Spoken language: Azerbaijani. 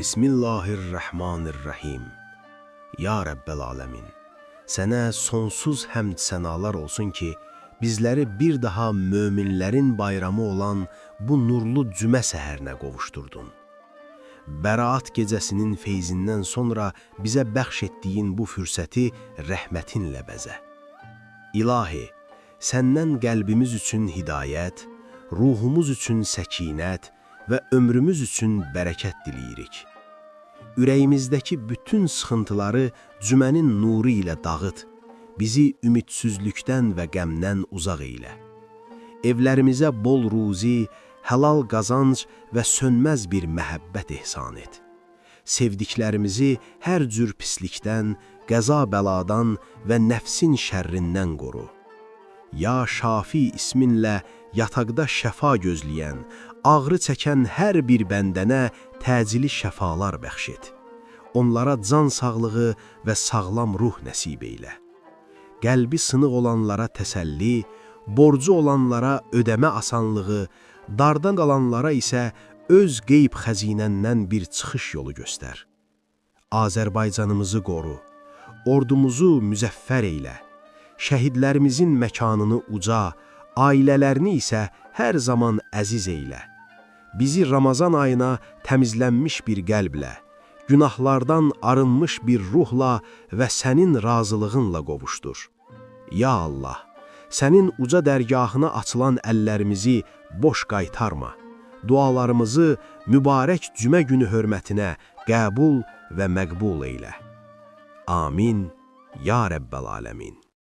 Bismillahirrahmanirrahim. Ya Rəbbəl aləmin, sənə sonsuz həmd sənalar olsun ki, bizləri bir daha möminlərin bayramı olan bu nurlu cümə səhərinə qovuşdurdun. Bəraat gecəsinin feyzindən sonra bizə bəxş etdiyin bu fürsəti rəhmətinlə bəzə. İlahi, səndən qəlbimiz üçün hidayət, ruhumuz üçün səkinət və ömrümüz üçün bərəkət diləyirik. Ürəyimizdəki bütün sıxıntıları cümənin nuru ilə dağıt, bizi ümidsizlikdən və qəmdən uzaq eylə. Evlərimizə bol ruzi, həlal qazanc və sönməz bir məhəbbət ehsan et. Sevdiklərimizi hər cür pislikdən, qəza bəladan və nəfsin şərrindən qoru. Ya Şafi isminlə yataqda şəfa gözləyən, ağrı çəkən hər bir bəndənə təcili şəfalar bəxş et. Onlara can sağlığı və sağlam ruh nəsib eylə. Qəlbi sınıq olanlara təsəlli, borcu olanlara ödəmə asanlığı, dardan qalanlara isə öz qeyb xəzinəndən bir çıxış yolu göstər. Azərbaycanımızı qoru, ordumuzu müzəffər eylə, şəhidlərimizin məkanını uca, ailələrini isə hər zaman əziz eylə. Bizi Ramazan ayına təmizlənmiş bir qəlblə, günahlardan arınmış bir ruhla və sənin razılığınla qovuşdur. Ya Allah, sənin uca dərgahına açılan əllərimizi boş qaytarma. Dualarımızı mübarək cümə günü hörmətinə qəbul və məqbul eylə. Amin, ya Rəbbəl aləmin.